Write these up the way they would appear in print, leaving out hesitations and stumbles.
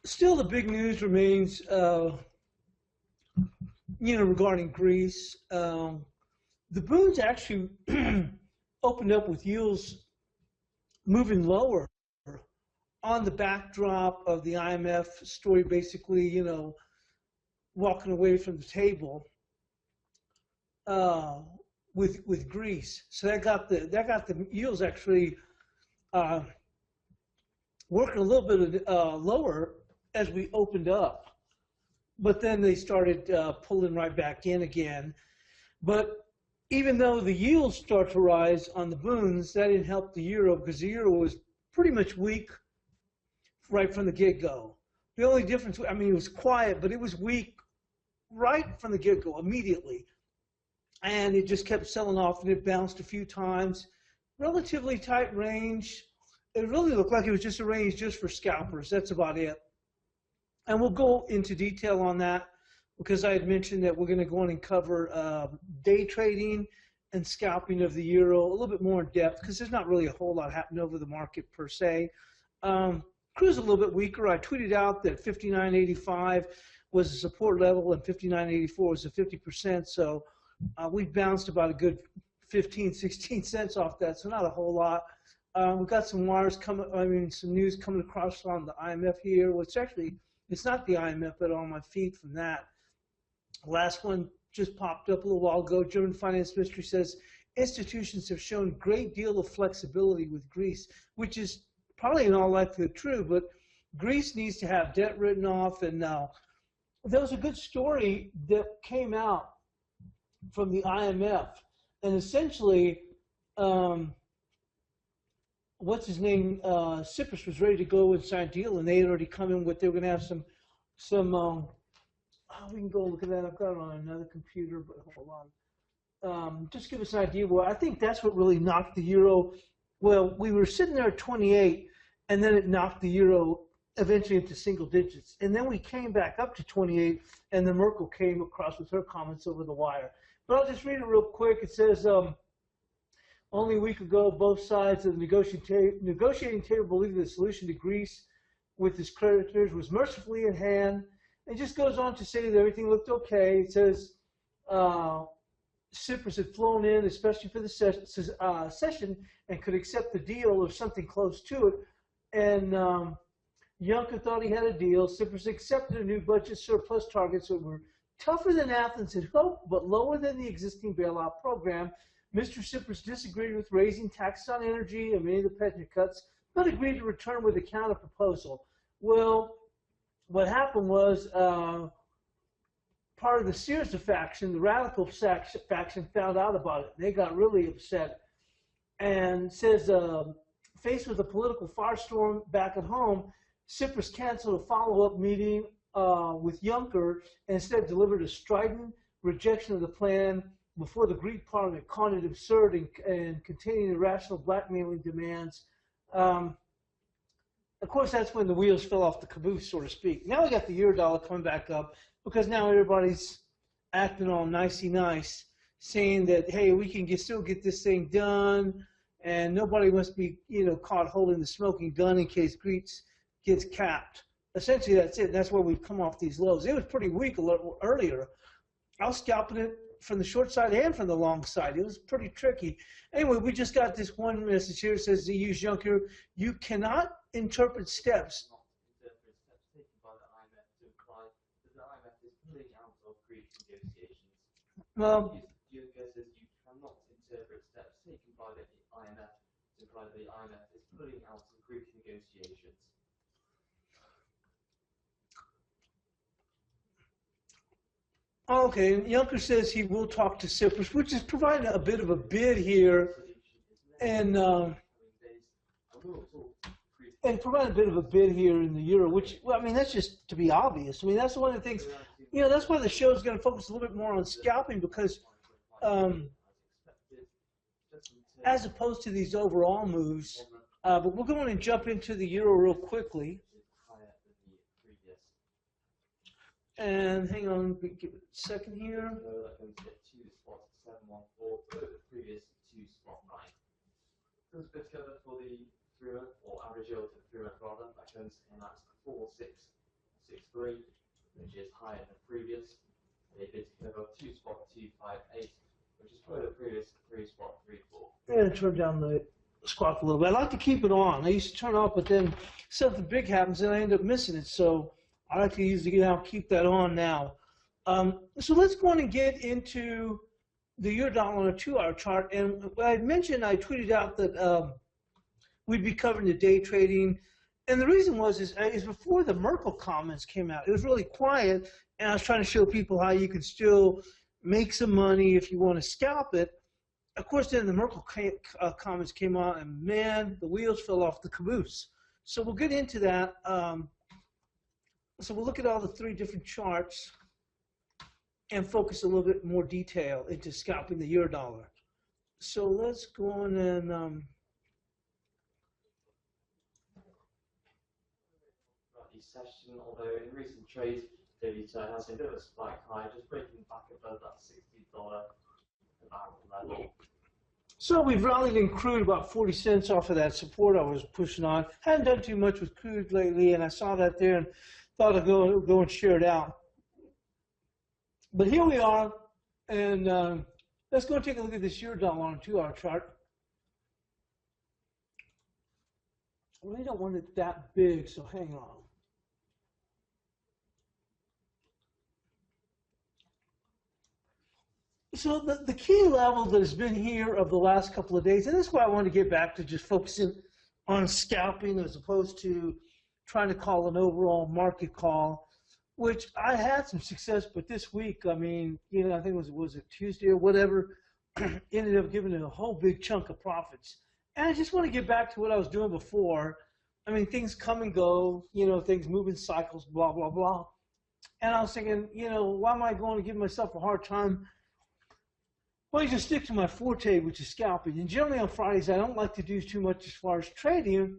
Still, the big news remains, regarding Greece. The boons actually opened up with yields moving lower on the backdrop of the IMF story, basically, walking away from the table uh, with Greece. So that got the yields actually uh, working a little bit lower as we opened up. But then they started pulling right back in again. But even though the yields start to rise on the boons, that didn't help the euro because the euro was pretty much weak right from the get-go. The only difference, I mean, it was quiet, but it was weak right from the get-go, immediately. And it just kept selling off, and it bounced a few times. Relatively tight range. It really looked like it was just a range just for scalpers. That's about it. And we'll go into detail on that because I had mentioned that we're going to go in and cover day trading and scalping of the euro a little bit more in depth because there's not really a whole lot happening over the market per se. Cruise a little bit weaker. I tweeted out that 59.85 was a support level and 59.84 was a 50%. So we bounced about a good 15, 16 cents off that. So not a whole lot. We've got some wires coming. I mean, some news coming across on the IMF here, which actually it's not the IMF, but on my feed from that. Last one just popped up a little while ago. German finance ministry says institutions have shown a great deal of flexibility with Greece, which is probably in all likelihood true, but Greece needs to have debt written off. And now there was a good story that came out from the IMF, and essentially, what's his name? Cyprus was ready to go and sign a deal, and they had already come in with they were going to have some. We can go look at that. I've got it on another computer, but hold on. Just give us an idea. Well, I think that's what really knocked the euro. Well, we were sitting there at 28, and then it knocked the euro eventually into single digits. And then we came back up to 28, and then Merkel came across with her comments over the wire. But I'll just read it real quick. It says, only a week ago, both sides of the negotiating table believed the solution to Greece with its creditors was mercifully at hand. It just goes on to say that everything looked okay. It says Cyprus had flown in, especially for the session, and could accept the deal or something close to it. And Juncker thought he had a deal. Cyprus accepted a new budget surplus targets that were tougher than Athens had hoped, but lower than the existing bailout program. Mr. Cyprus disagreed with raising taxes on energy and many of the pension cuts, but agreed to return with a counter proposal. Well, what happened was part of the Syriza faction, the radical faction, found out about it. They got really upset and says, faced with a political firestorm back at home, Cyprus canceled a follow-up meeting with Juncker and instead delivered a strident rejection of the plan before the Greek parliament, calling it absurd and containing irrational blackmailing demands. Of course, that's when the wheels fell off the caboose, so to speak. Now we got the euro dollar coming back up because now everybody's acting all nicey nice, saying that, hey, we can still get this thing done, and nobody must be, caught holding the smoking gun in case Greece gets capped. Essentially, that's it. That's where we've come off these lows. It was pretty weak a little earlier. I was scalping it from the short side and from the long side. It was pretty tricky. Anyway, we just got this one message here. It says to use Juncker, you cannot interpret steps. Well, Juncker says you cannot interpret steps taken by the IMF to imply that the IMF is pulling out of Greek negotiations. Okay, Juncker says he will talk to Cyprus, which is providing a bit of a bid here, and provide a bit of a bid here in the euro, which, well, I mean, that's just to be obvious. I mean, that's one of the things, that's why the show is going to focus a little bit more on scalping because as opposed to these overall moves, but we're going to jump into the euro real quickly. And hang on, give it a second here. The previous 2 spot 9. So it's bit covered for the 3-month or average yield for the 3-month rather. That comes in at 4.6 2.63, which is higher than previous. They did cover 2.258, which is probably the previous 3.34. Yeah, turn down the squawk a little bit. I like to keep it on. I used to turn off, but then something big happens and I end up missing it. So I like to usually keep that on now. So let's go on and get into the euro dollar on a 2-hour chart. And I mentioned, I tweeted out that we'd be covering the day trading. And the reason is before the Merkel comments came out. It was really quiet, and I was trying to show people how you can still make some money if you want to scalp it. Of course, then the Merkel comments came out, and man, the wheels fell off the caboose. So we'll get into that. So we'll look at all the 3 different charts and focus a little bit more detail into scalping the euro dollar. So let's go on and session, although in recent trades, the return has been a bit of a spike high, just breaking back above that $60 a barrel level. So we've rallied in crude about 40 cents off of that support I was pushing on. Hadn't done too much with crude lately, and I saw that there and thought I'd go and share it out. But here we are, and let's go and take a look at this euro dollar on a 2-hour chart. I really don't want it that big, so hang on. So the key level that has been here of the last couple of days, and this is why I want to get back to just focusing on scalping as opposed to trying to call an overall market call, which I had some success, but this week, I mean, you know, I think it was it Tuesday or whatever, ended up giving it a whole big chunk of profits. And I just want to get back to what I was doing before. I mean, things come and go, you know, things move in cycles, blah, blah, blah. And I was thinking, you know, why am I going to give myself a hard time? Well, I just stick to my forte, which is scalping. And generally on Fridays, I don't like to do too much as far as trading.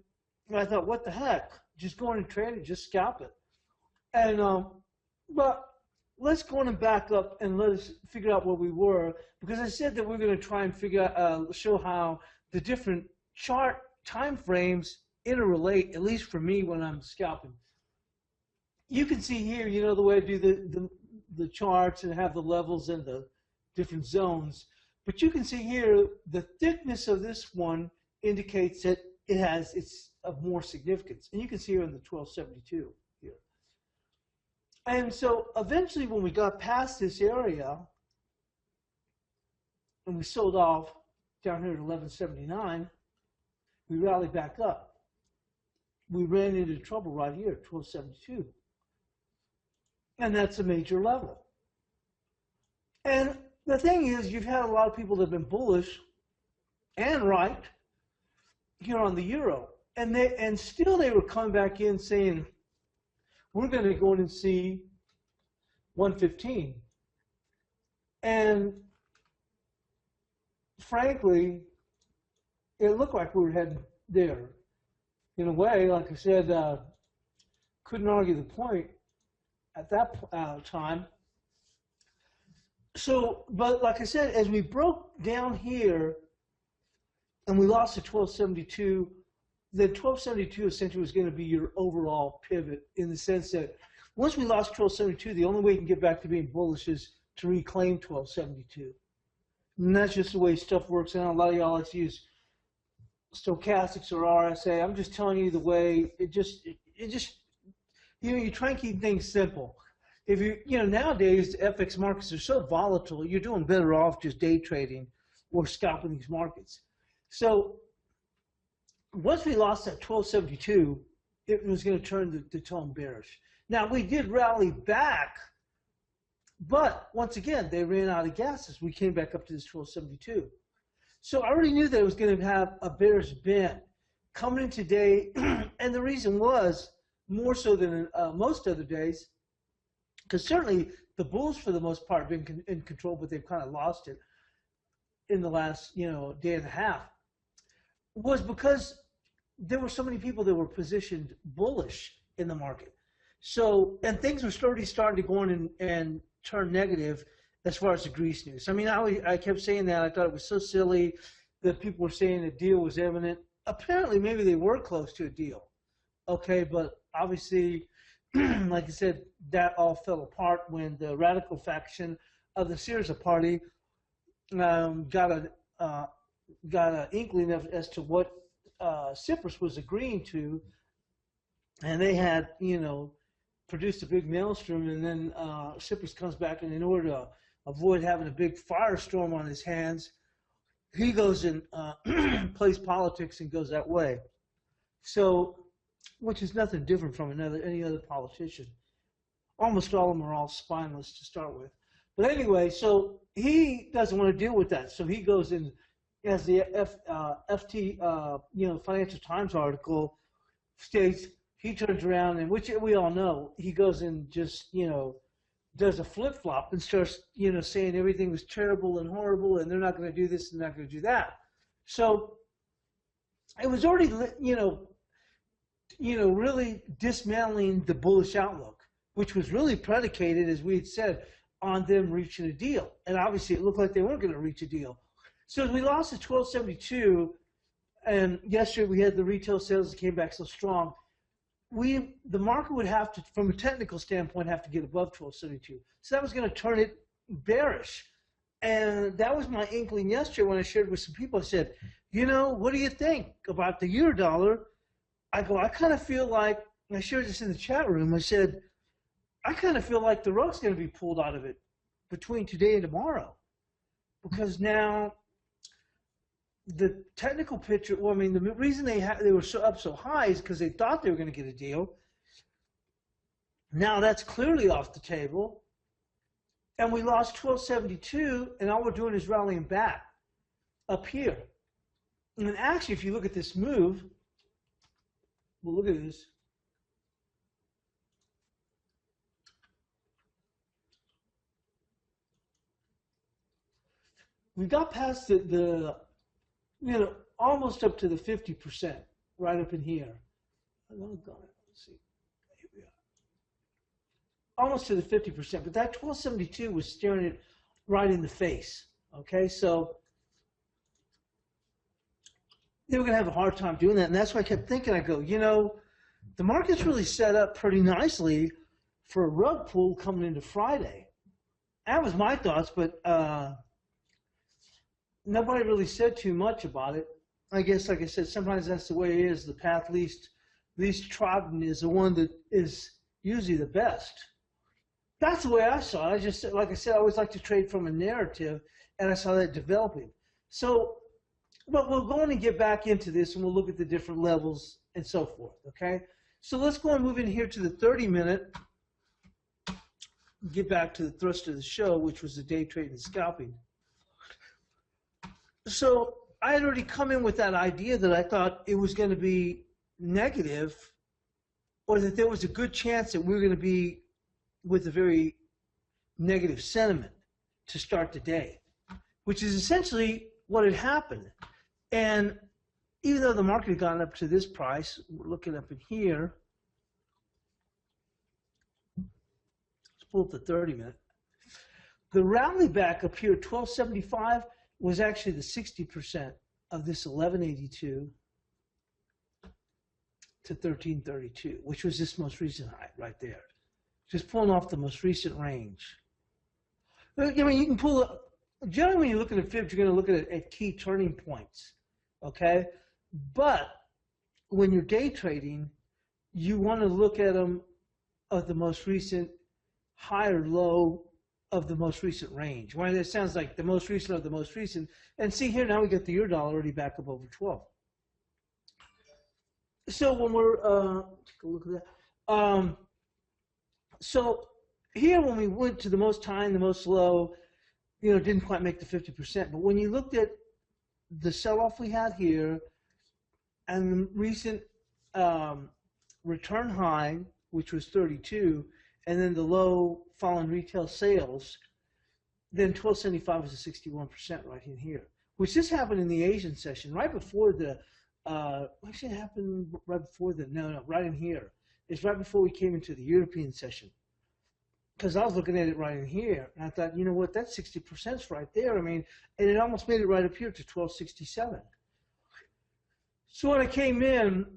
And I thought, what the heck? Just go in and trade it, just scalp it. And but let's go on and back up and let us figure out where we were, because I said that we're going to try and figure out, show how the different chart time frames interrelate, at least for me when I'm scalping. You can see here, you know, the way I do the charts and have the levels and the different zones. But you can see here the thickness of this one indicates that it's of more significance. And you can see here in the 1272 here. And so eventually when we got past this area and we sold off down here at 1179, we rallied back up. We ran into trouble right here at 1272. And that's a major level. And the thing is, you've had a lot of people that have been bullish and right here on the euro. And still they were coming back in saying, we're going to go in and see 115. And frankly, it looked like we were heading there. In a way, like I said, couldn't argue the point at that time. So, but like I said, as we broke down here and we lost to 1272, then 1272 essentially was going to be your overall pivot, in the sense that once we lost 1272, the only way you can get back to being bullish is to reclaim 1272. And that's just the way stuff works. And a lot of y'all like to use stochastics or RSA. I'm just telling you the way it just, you know, you try and keep things simple. If you know, nowadays FX markets are so volatile, you're doing better off just day trading or scalping these markets. So once we lost that 1272, it was going to turn the tone bearish. Now we did rally back, but once again they ran out of gas as we came back up to this 1272. So I already knew that it was going to have a bearish bend coming in today, and the reason was more so than most other days, because certainly the bulls for the most part have been in control, but they've kind of lost it in the last, you know, day and a half, was because there were so many people that were positioned bullish in the market. So, and things were already starting to go in and turn negative as far as the Greece news. I mean, I kept saying that. I thought it was so silly that people were saying a deal was imminent. Apparently, maybe they were close to a deal. Okay, but obviously like I said, that all fell apart when the radical faction of the Syriza party got a got an inkling of, as to what Cyprus was agreeing to, and they had, produced a big maelstrom, and then Cyprus comes back, and in order to avoid having a big firestorm on his hands, he goes and plays politics and goes that way. So, which is nothing different from any other politician. Almost all of them are all spineless to start with. But anyway, so he doesn't want to deal with that. So he goes in, as the FT, Financial Times article states, he turns around, and which we all know, he goes and just, does a flip-flop and starts, saying everything was terrible and horrible, and they're not going to do this and not going to do that. So it was already, really dismantling the bullish outlook, which was really predicated, as we had said, on them reaching a deal. And obviously it looked like they weren't going to reach a deal. So we lost at 1272, and yesterday we had the retail sales that came back so strong. The market would have to, from a technical standpoint, have to get above 1272. So that was going to turn it bearish. And that was my inkling yesterday when I shared with some people. I said, what do you think about the euro dollar? I kind of feel like, and I shared this in the chat room, I said, I kind of feel like the rug's going to be pulled out of it between today and tomorrow. Because now the technical picture, the reason they were up so high is because they thought they were going to get a deal. Now that's clearly off the table. And we lost 1272, and all we're doing is rallying back up here. And actually, if you look at this move, well, look at this. We got past almost up to the 50%, right up in here. Let's see. Here we are. Almost to the 50%, but that 1272 was staring it right in the face. Okay, so they were going to have a hard time doing that, and that's why I kept thinking. I go, the market's really set up pretty nicely for a rug pull coming into Friday. That was my thoughts, but nobody really said too much about it. I guess, like I said, sometimes that's the way it is. The path least trodden is the one that is usually the best. That's the way I saw it. I just, like I said, I always like to trade from a narrative, and I saw that developing. So, but we're going to get back into this, and we'll look at the different levels and so forth, okay? So let's go and move in here to the 30-minute, get back to the thrust of the show, which was the day trade and scalping. So I had already come in with that idea that I thought it was going to be negative, or that there was a good chance that we were going to be with a very negative sentiment to start the day, which is essentially what had happened. And even though the market had gone up to this price, we're looking up in here. Let's pull up the 30-minute. The rally back up here, 1275, was actually the 60% of this 1182 to 1332, which was this most recent high right there. Just pulling off the most recent range. You can pull up, generally when you're looking at fibs, you're going to look at key turning points, okay? But when you're day trading, you want to look at them of the most recent high or low of the most recent range. Well, it sounds like the most recent of the most recent. And see here, now we got the euro dollar already back up over 12. So when we're, take a look at that. So here when we went to the most high and the most low, didn't quite make the 50%. But when you looked at the sell-off we had here and the recent return high, which was 32, and then the low fallen retail sales, then 1275 was a 61% right in here, which just happened in the Asian session right before the, actually it happened right before the, no, right in here. It's right before we came into the European session. Because I was looking at it right in here, and I thought, you know what, that 60% is right there. And it almost made it right up here to 1267. So when I came in,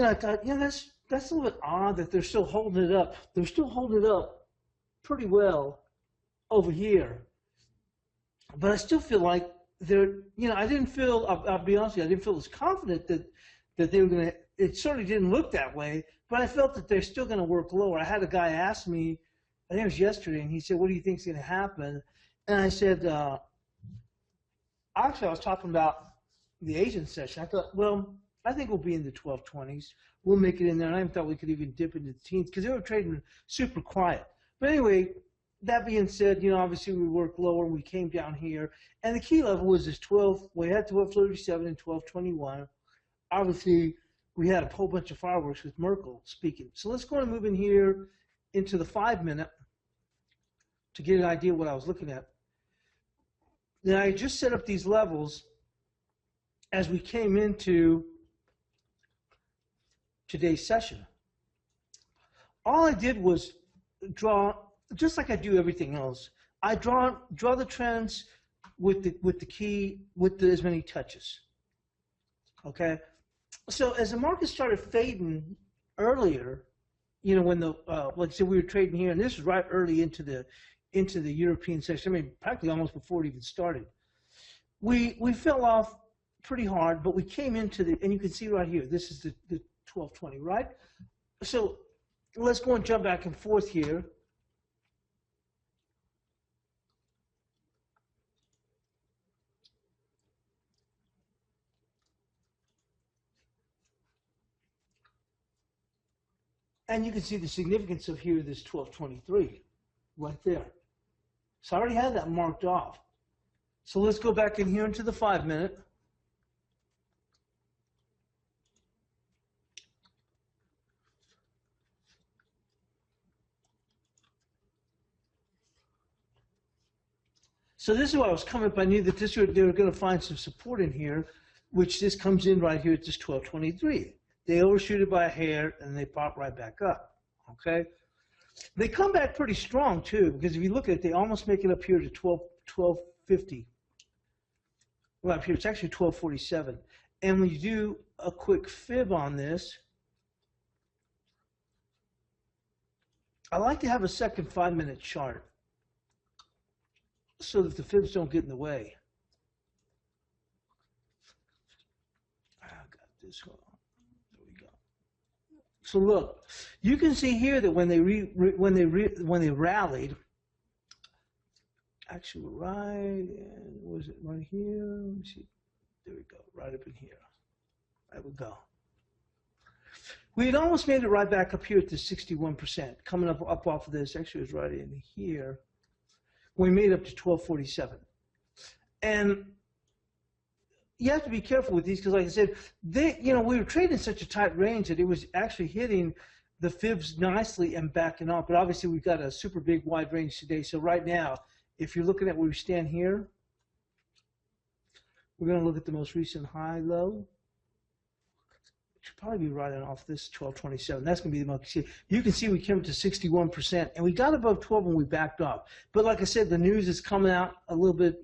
I thought, that's that's a little bit odd that they're still holding it up. They're still holding it up pretty well over here. But I still feel like they're, I didn't feel, I'll be honest with you, I didn't feel as confident that they were going to, it certainly didn't look that way, but I felt that they're still going to work lower. I had a guy ask me, I think it was yesterday, and he said, what do you think is going to happen? And I said, actually, I was talking about the Asian session. I thought, well, I think we'll be in the 1220s. We'll make it in there. And I thought we could even dip into the teens because they were trading super quiet. But anyway, that being said, obviously we worked lower and we came down here. And the key level was this 12. We had 1237 and 1221. Obviously, we had a whole bunch of fireworks with Merkel speaking. So let's go and move in here into the 5-minute to get an idea of what I was looking at. Now, I just set up these levels as we came into today's session. All I did was draw, just like I do everything else. I draw the trends with the key, with as many touches. Okay, so as the market started fading earlier, when the like I said, we were trading here, and this was right early into the European session. I mean, practically almost before it even started. We fell off pretty hard, but we came into the, and you can see right here, this is the 1220, right? So let's go and jump back and forth here. And you can see the significance of here, this 1223, right there. So I already had that marked off. So let's go back in here into the 5-minute. So this is why I was coming up. I knew that they were going to find some support in here, which this comes in right here at this 1223. They overshoot it by a hair, and they pop right back up, okay? They come back pretty strong, too, because if you look at it, they almost make it up here to 1250. Well, up here, it's actually 1247. And when you do a quick fib on this, I like to have a second 5-minute chart so that the fibs don't get in the way. I got this one. There we go. So look, you can see here that when they rallied, actually right, and was it right here? Let me see. There we go, right up in here. There we go. We had almost made it right back up here at the 61%, coming up off of this. Actually, it was right in here. We made it up to 1247. And you have to be careful with these because, like I said, we were trading in such a tight range that it was actually hitting the fibs nicely and backing off. But obviously, we've got a super big wide range today. So right now, if you're looking at where we stand here, we're going to look at the most recent high-low. Should probably be right on off this 1227. That's going to be the most. You can see we came to 61%, and we got above 12 when we backed off. But like I said, the news is coming out a little bit,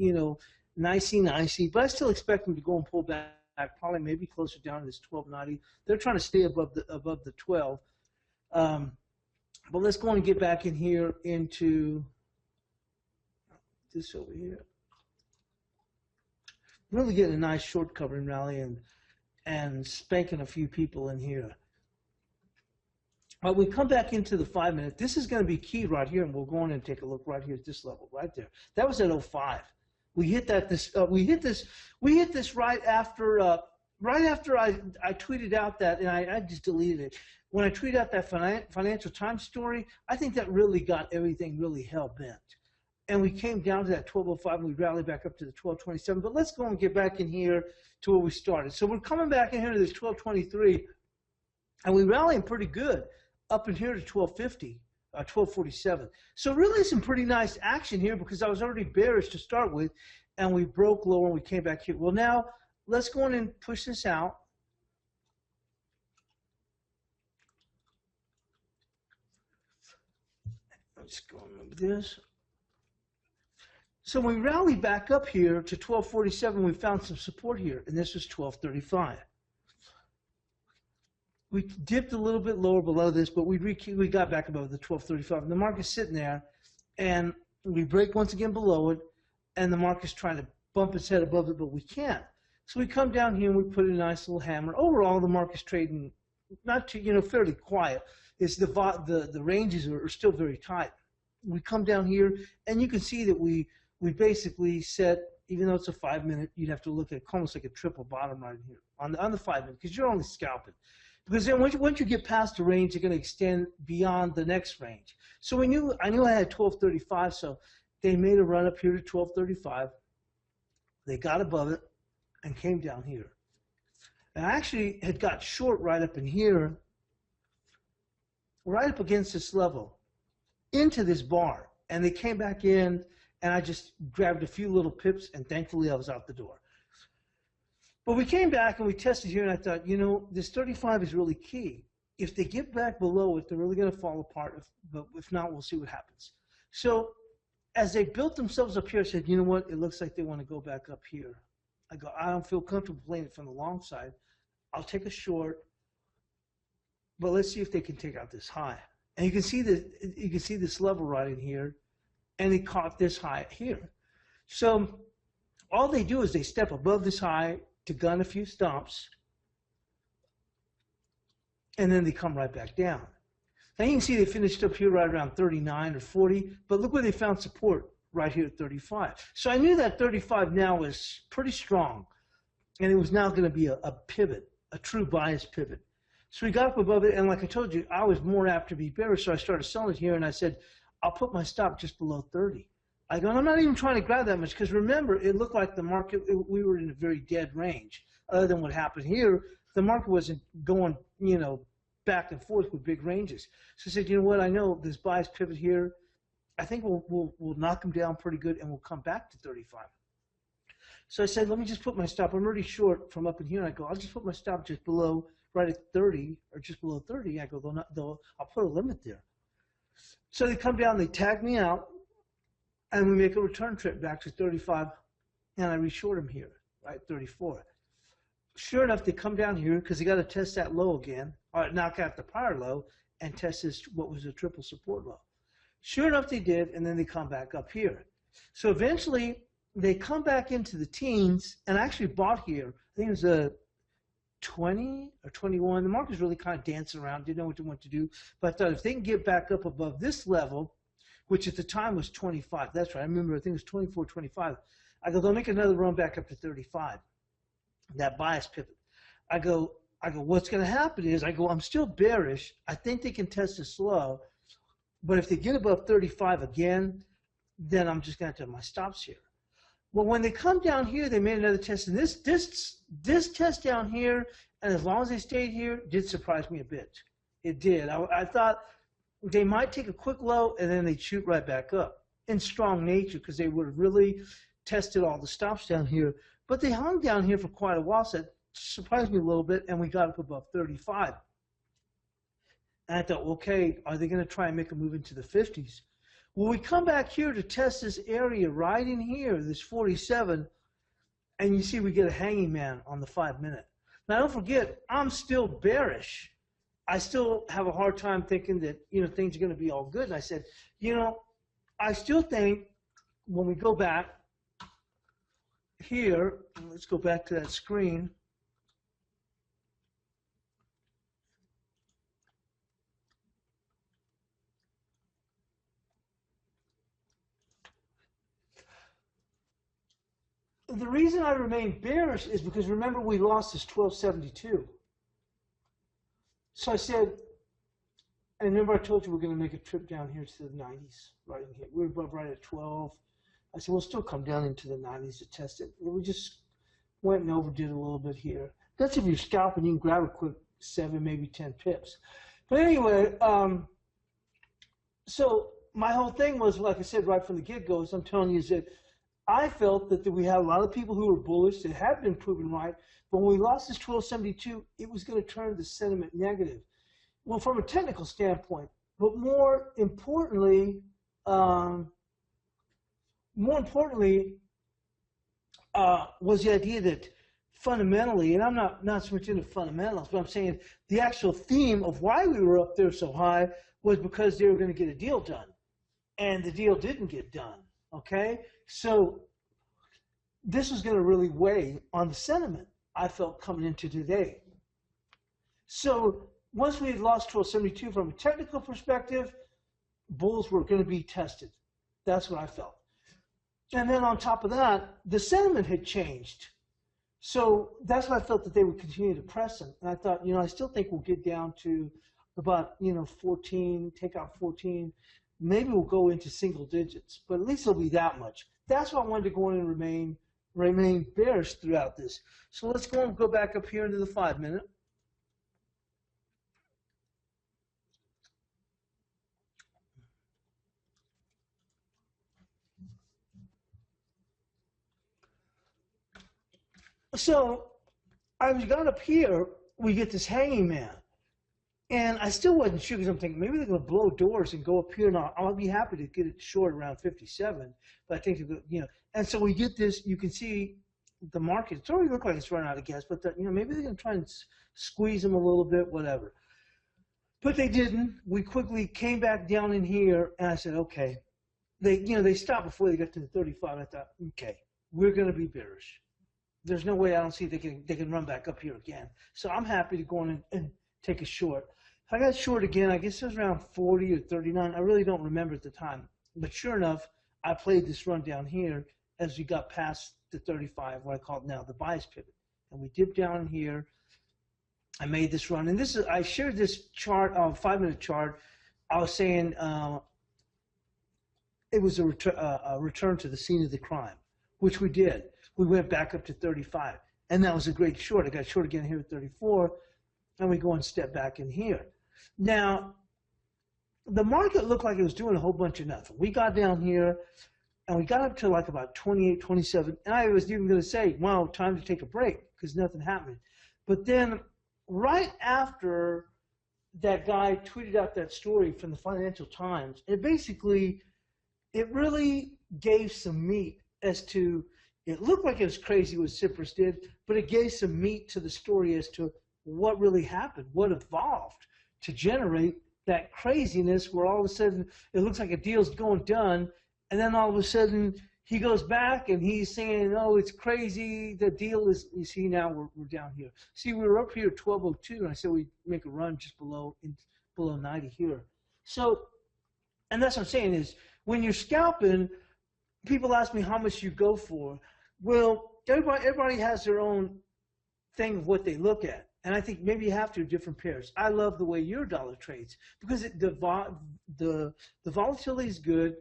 nicey. But I still expect them to go and pull back, probably maybe closer down to this 1290. They're trying to stay above the 12. But let's go and get back in here into this over here. Really getting a nice short covering rally and spanking a few people in here. We come back into the 5-minute. This is going to be key right here, and we'll go on and take a look right here at this level, right there. That was at 05. We hit that. We hit this right after I tweeted out that, and I just deleted it. When I tweeted out that Financial Times story, I think that really got everything really hell bent. And we came down to that 1205, and we rallied back up to the 1227. But let's go and get back in here to where we started. So we're coming back in here to this 1223, and we rallying pretty good up in here to 1250, 1247. So really some pretty nice action here because I was already bearish to start with, and we broke lower and we came back here. Well, now let's go in and push this out. Let's go and move this. So when we rallied back up here to 1247, we found some support here, and this was 1235. We dipped a little bit lower below this, but we got back above the 1235. And the market's sitting there, and we break once again below it, and the market's trying to bump its head above it, but we can't. So we come down here and we put a nice little hammer. Overall, the market's trading not too, fairly quiet. It's the ranges are still very tight. We come down here, and you can see that we basically set, even though it's a 5 minute, you'd have to look at almost like a triple bottom right here on the 5 minute, because you're only scalping. Because then once you get past the range, you're going to extend beyond the next range. So I knew I had 1235, so they made a run up here to 1235. They got above it and came down here. And I actually had got short right up in here, right up against this level, into this bar. And they came back in, and I just grabbed a few little pips, and thankfully I was out the door. But we came back and we tested here, and I thought, this 35 is really key. If they get back below it, they're really going to fall apart. But if not, we'll see what happens. So as they built themselves up here, I said, you know what? It looks like they want to go back up here. I go, I don't feel comfortable playing it from the long side. I'll take a short, but let's see if they can take out this high. And you can see this level right in here, and they caught this high here. So all they do is they step above this high to gun a few stomps, and then they come right back down. Now you can see they finished up here right around 39 or 40, but look where they found support, right here at 35. So I knew that 35 now was pretty strong, and it was now going to be a pivot, a true bias pivot. So we got up above it, and like I told you, I was more apt to be bearish, so I started selling it here, and I said, I'll put my stop just below 30. I go, I'm not even trying to grab that much, because remember, it looked like the market, we were in a very dead range. Other than what happened here, the market wasn't going, back and forth with big ranges. So I said, you know what, I know this bias pivot here, I think we'll knock them down pretty good, and we'll come back to 35. So I said, let me just put my stop. I'm already short from up in here. And I go, I'll just put my stop just below, right at 30, or just below 30. I go, I'll put a limit there. So they come down, they tag me out, and we make a return trip back to 35, and I reshort them here, right, 34. Sure enough, they come down here because they got to test that low again, or knock out the prior low, and test this, what was a triple support low. Sure enough, they did, and then they come back up here. So eventually, they come back into the teens, and I actually bought here. I think it was a 20 or 21. The market was really kind of dancing around, didn't know what they want to do. But I thought if they can get back up above this level, which at the time was 25. That's right. I remember, I think it was 24, 25. I go, they'll make another run back up to 35. That bias pivot. I go, what's going to happen is, I'm still bearish. I think they can test this low. But if they get above 35 again, then I'm just going to have my stops here. Well, when they come down here, they made another test. And this test down here, and as long as they stayed here, did surprise me a bit. It did. I thought they might take a quick low, and then they'd shoot right back up in strong nature, because they would have really tested all the stops down here. But they hung down here for quite a while, so it surprised me a little bit, and we got up above 35. And I thought, okay, are they going to try and make a move into the 50s? Well, we come back here to test this area right in here, this 47, and you see we get a hanging man on the 5 minute. Now, don't forget, I'm still bearish. I still have a hard time thinking that, things are going to be all good. And I said, I still think when we go back here, let's go back to that screen. The reason I remain bearish is because, remember, we lost this 1272. So I said, and remember I told you we're going to make a trip down here to the 90s, right in here. We were above right at 12. I said, we'll still come down into the 90s to test it. And we just went and overdid a little bit here. That's if you're scalping, you can grab a quick 7, maybe 10 pips. But anyway, so my whole thing was, like I said, right from the get-go, is I'm telling you is that I felt that we had a lot of people who were bullish that had been proven right, but when we lost this 1272, it was going to turn the sentiment negative. Well, from a technical standpoint, but more importantly, was the idea that fundamentally, and I'm not so much into fundamentals, but I'm saying the actual theme of why we were up there so high was because they were going to get a deal done, and the deal didn't get done. Okay, so this was going to really weigh on the sentiment I felt coming into today. So once we had lost 1272 from a technical perspective, bulls were going to be tested. That's what I felt. And then on top of that, the sentiment had changed. So that's why I felt that they would continue to press them. And I thought, I still think we'll get down to about, 14, take out 14. Maybe we'll go into single digits, but at least it'll be that much. That's why I wanted to go in and remain bearish throughout this. So let's go back up here into the 5-minute. So I got up here, we get this hanging man. And I still wasn't sure because I'm thinking maybe they're going to blow doors and go up here, and I'll be happy to get it short around 57. But I think, and so we get this, you can see the market, it's already looked like it's running out of gas, but maybe they're going to try and squeeze them a little bit, whatever. But they didn't. We quickly came back down in here, and I said, okay. They stopped before they got to the 35. I thought, okay, we're going to be bearish. There's no way I don't see they can run back up here again. So I'm happy to go in and take a short. If I got short again, I guess it was around 40 or 39. I really don't remember at the time. But sure enough, I played this run down here as we got past the 35, what I call it now the bias pivot. And we dipped down here. I made this run. And I shared this chart, 5-minute chart. I was saying it was a return to the scene of the crime, which we did. We went back up to 35. And that was a great short. I got short again here at 34. And we go and step back in here. Now, the market looked like it was doing a whole bunch of nothing. We got down here, and we got up to like about 28, 27. And I was even going to say, wow, time to take a break because nothing happened. But then right after that guy tweeted out that story from the Financial Times, it really gave some meat as to, it looked like it was crazy what Cyprus did, but it gave some meat to the story as to what really happened, what evolved to generate that craziness where all of a sudden it looks like a deal's going done, and then all of a sudden he goes back and he's saying, oh, it's crazy, the deal is, you see now we're down here. See, we were up here at 1202, and I said we'd make a run just below 90 here. So, and that's what I'm saying is, when you're scalping, people ask me how much you go for. Well, everybody has their own thing of what they look at. And I think maybe you have to do different pairs. I love the way your dollar trades because the volatility is good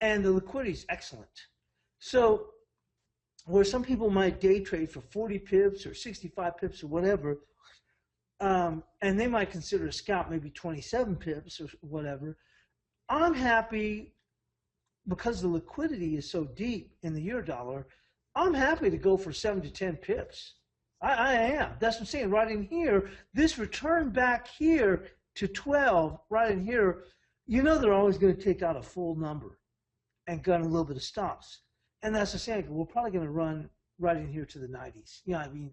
and the liquidity is excellent. So where some people might day trade for 40 pips or 65 pips or whatever, and they might consider a scalp maybe 27 pips or whatever, I'm happy because the liquidity is so deep in the euro dollar, I'm happy to go for 7 to 10 pips. I am. That's what I'm saying. Right in here, this return back here to 12, right in here, they're always going to take out a full number and gun a little bit of stops. And that's the same. We're probably going to run right in here to the 90s.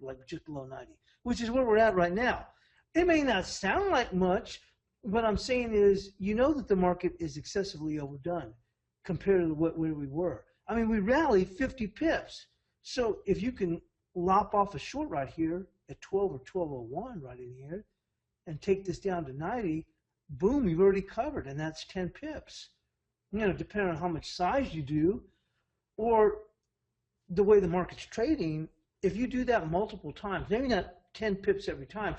Like just below 90, which is where we're at right now. It may not sound like much. What I'm saying is, that the market is excessively overdone compared to where we were. I mean, we rallied 50 pips. So if you can lop off a short right here at 12 or 1201 right in here and take this down to 90, boom, you've already covered, and that's 10 pips. Depending on how much size you do or the way the market's trading, if you do that multiple times, maybe not 10 pips every time.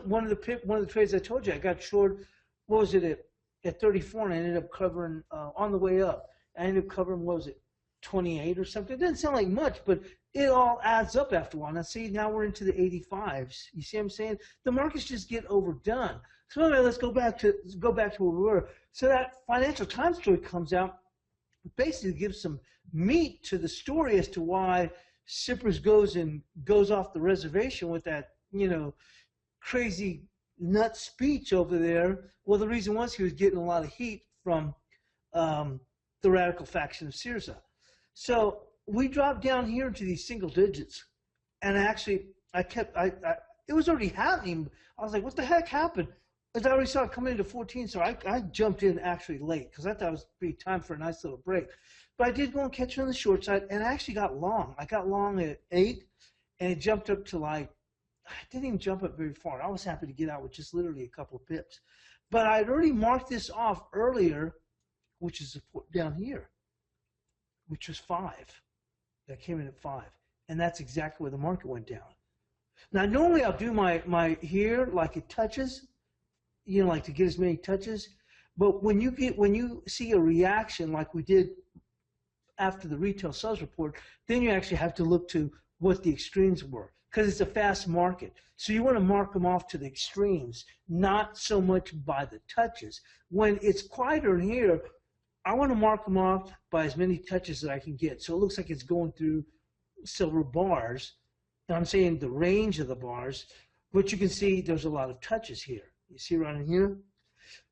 One of the trades I told you, I got short, what was it, at 34, and I ended up covering, on the way up, I ended up covering, what was it, 28 or something. It doesn't sound like much, but it all adds up after a while. Now, see, now we're into the 85s. You see what I'm saying? The markets just get overdone. So anyway, let's go back to where we were. So that Financial Times story comes out, basically gives some meat to the story as to why Cyprus goes off the reservation with that, crazy nut speech over there. Well, the reason was he was getting a lot of heat from the radical faction of Syriza. So we dropped down here into these single digits. And actually, it was already happening. I was like, what the heck happened? As I already saw it coming into 14, so I jumped in actually late because I thought it was be time for a nice little break. But I did go and catch it on the short side, and I actually got long. I got long at 8, and it jumped up to like, I didn't even jump up very far. I was happy to get out with just literally a couple of pips. But I'd already marked this off earlier, which is support down here, which was 5. That came in at 5. And that's exactly where the market went down. Now, normally I'll do my here like it touches, like to get as many touches. But when you see a reaction like we did after the retail sales report, then you actually have to look to what the extremes were because it's a fast market. So you want to mark them off to the extremes, not so much by the touches. When it's quieter in here, I want to mark them off by as many touches as I can get. So it looks like it's going through silver bars. And I'm saying the range of the bars, but you can see there's a lot of touches here. You see right in here?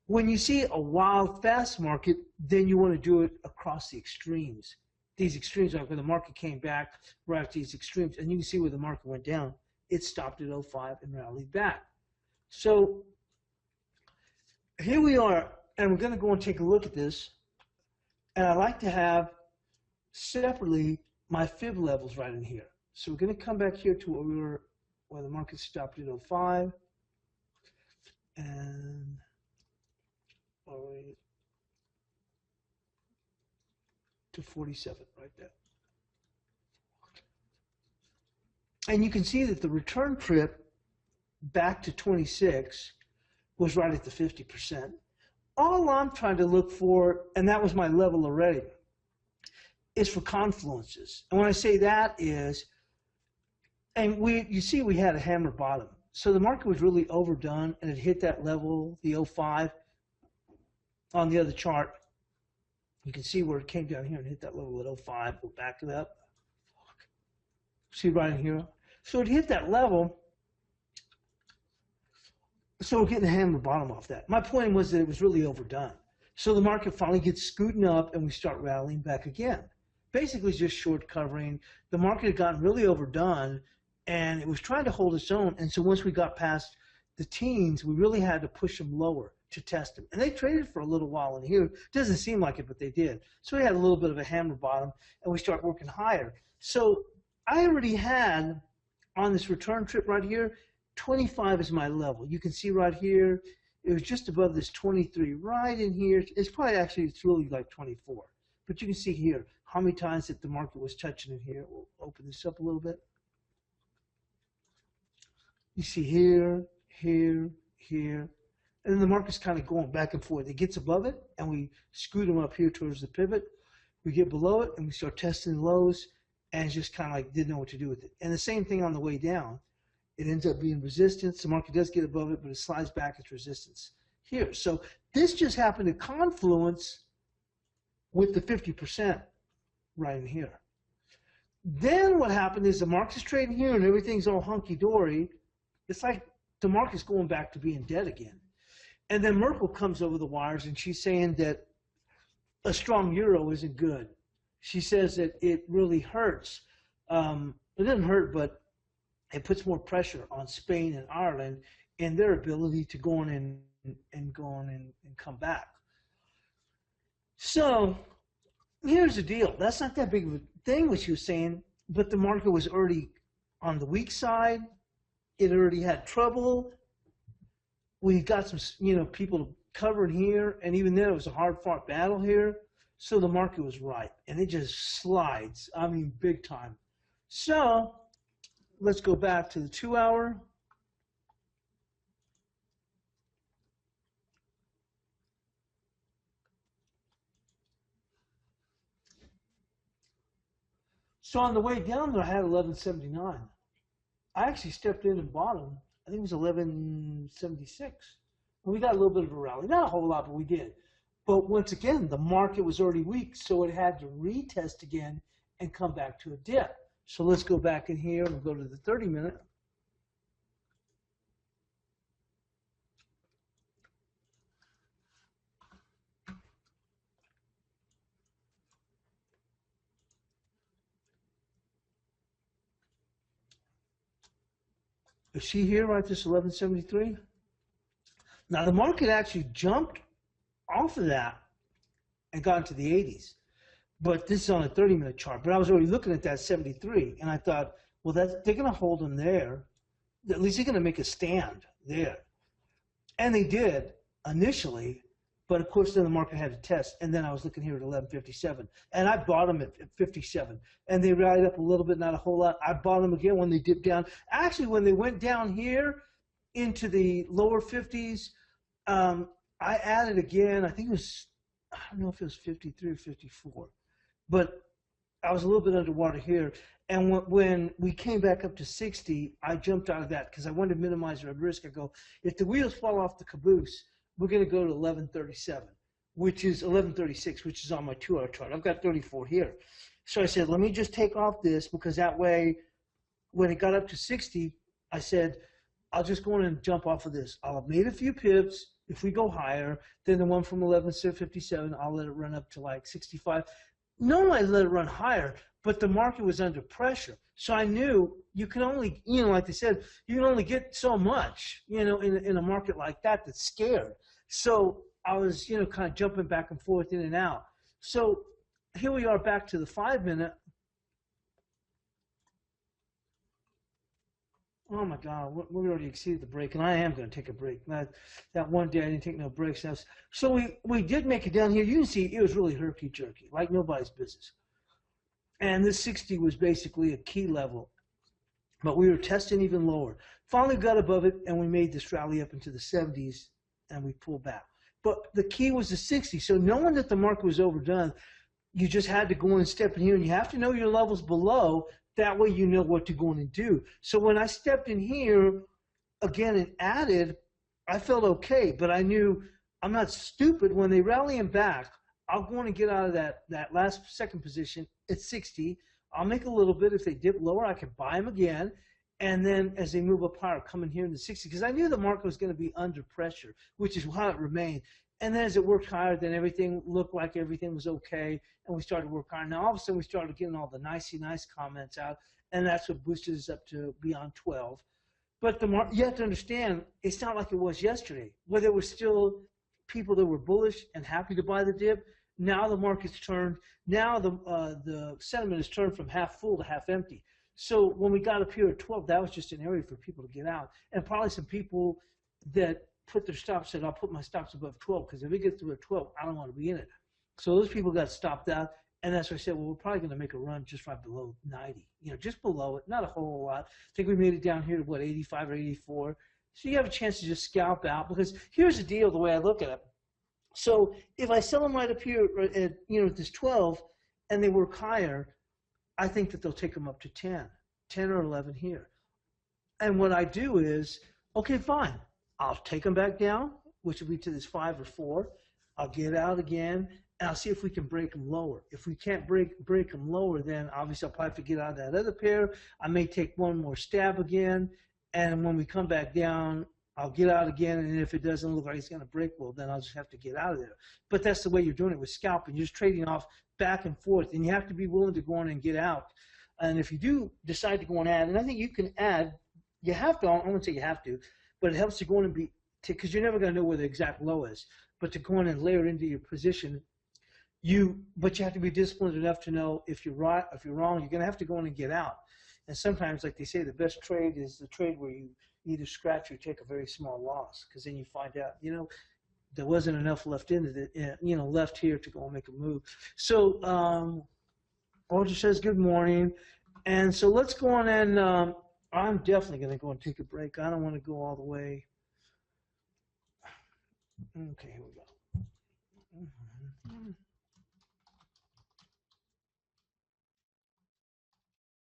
When you see a wild, fast market, then you want to do it across the extremes. These extremes, like when the market came back right after these extremes, and you can see where the market went down. It stopped at 05 and rallied back. So here we are, and we're going to go and take a look at this. And I like to have separately my fib levels right in here. So we're going to come back here to where the market stopped at 05. And to 47 right there. And you can see that the return trip back to 26 was right at the 50%. All I'm trying to look for, and that was my level already, is for confluences. And when I say that is, and you see we had a hammer bottom. So the market was really overdone, and it hit that level, the 05, on the other chart. You can see where it came down here and hit that level at 05. We'll back it up. See right in here? So it hit that level. So we're getting a hammer bottom off that. My point was that it was really overdone. So the market finally gets scooting up and we start rallying back again. Basically just short covering. The market had gotten really overdone and it was trying to hold its own. And so once we got past the teens, we really had to push them lower to test them. And they traded for a little while in here. Doesn't seem like it, but they did. So we had a little bit of a hammer bottom and we start working higher. So I already had on this return trip right here, 25 is my level. You can see right here, it was just above this 23 right in here. It's probably actually, it's really like 24. But you can see here how many times that the market was touching in here. We'll open this up a little bit. You see here, here, here. And then the market's kind of going back and forth. It gets above it, and we scoot them up here towards the pivot. We get below it, and we start testing lows, and it's just kind of like didn't know what to do with it. And the same thing on the way down. It ends up being resistance. The market does get above it, but it slides back its resistance here. So this just happened to confluence with the 50% right in here. Then what happened is the market's trading here and everything's all hunky-dory. It's like the market's going back to being dead again. And then Merkel comes over the wires and she's saying that a strong euro isn't good. She says that it really hurts. It doesn't hurt, but it puts more pressure on Spain and Ireland in their ability to go on and come back. So here's the deal. That's not that big of a thing, what she was saying, but the market was already on the weak side. It already had trouble. We got some, people covering here, and even then it was a hard-fought battle here. So the market was right, and it just slides. I mean, big time. So let's go back to the 2-hour. So on the way down there, I had 1179. I actually stepped in and bought them. I think it was 1176. And we got a little bit of a rally. Not a whole lot, but we did. But once again, the market was already weak, so it had to retest again and come back to a dip. So let's go back in here and go to the 30-minute. Is she here right this 1173? Now the market actually jumped off of that and got into the 80s. But this is on a 30-minute chart. But I was already looking at that 73, and I thought, well, they're going to hold them there. At least they're going to make a stand there. And they did initially, but of course then the market had to test. And then I was looking here at 1157, and I bought them at 57. And they rallied up a little bit, not a whole lot. I bought them again when they dipped down. Actually, when they went down here into the lower 50s, I added again. I think it was, I don't know if it was 53 or 54. But I was a little bit underwater here. And when we came back up to 60, I jumped out of that because I wanted to minimize our risk. I go, if the wheels fall off the caboose, we're going to go to 1137, which is 1136, which is on my 2-hour chart. I've got 34 here. So I said, let me just take off this, because that way, when it got up to 60, I said, I'll just go in and jump off of this. I'll have made a few pips. If we go higher, then the one from 1157, I'll let it run up to like 65. Normally I let it run higher, but the market was under pressure. So I knew you can only, like they said, you can only get so much, in a market like that that's scared. So I was, kind of jumping back and forth in and out. So here we are back to the 5-minute. Oh my God, we already exceeded the break, and I am going to take a break. That one day I didn't take no breaks. So we did make it down here. You can see it was really herky-jerky, like nobody's business. And this 60 was basically a key level, but we were testing even lower. Finally got above it, and we made this rally up into the 70s, and we pulled back. But the key was the 60. So knowing that the market was overdone, you just had to go in and step in here, and you have to know your levels below. That way you know what to go in and do. So when I stepped in here again and added, I felt okay, but I knew I'm not stupid. When they rally them back, I'll go in and get out of that last second position at 60. I'll make a little bit. If they dip lower, I can buy them again. And then as they move up higher, come in here in the 60, because I knew the market was going to be under pressure, which is how it remained. And then as it worked higher, then everything looked like everything was okay, and we started to work higher. Now all of a sudden we started getting all the nicey nice comments out, and that's what boosted us up to beyond 12. But you have to understand, it's not like it was yesterday, where there were still people that were bullish and happy to buy the dip. Now the market's turned. Now the sentiment has turned from half full to half empty. So when we got up here at 12, that was just an area for people to get out, and probably some people that put their stops, said, I'll put my stops above 12, because if it gets through at 12, I don't want to be in it. So those people got stopped out, and that's why I said, well, we're probably going to make a run just right below 90, just below it, not a whole lot. I think we made it down here to, 85 or 84. So you have a chance to just scalp out, because here's the deal, the way I look at it. So if I sell them right up here at, at this 12, and they work higher, I think that they'll take them up to 10 or 11 here. And what I do is, okay, fine. I'll take them back down, which will be to this 5 or 4. I'll get out again, and I'll see if we can break them lower. If we can't break them lower, then obviously I'll probably have to get out of that other pair. I may take one more stab again, and when we come back down, I'll get out again, and if it doesn't look like it's going to break, well, then I'll just have to get out of there. But that's the way you're doing it with scalping. You're just trading off back and forth, and you have to be willing to go on and get out. And if you do decide to go and add, and I think you can add, you have to, I won't say you have to, but it helps to go in and because you're never going to know where the exact low is, but to go in and layer into your position, but you have to be disciplined enough to know if you're right, if you're wrong, you're going to have to go in and get out. And sometimes, like they say, the best trade is the trade where you either scratch or take a very small loss, because then you find out, there wasn't enough left in it, left here to go and make a move. So, Roger says good morning. And so let's go on and, I'm definitely going to go and take a break. I don't want to go all the way. Okay, here we go.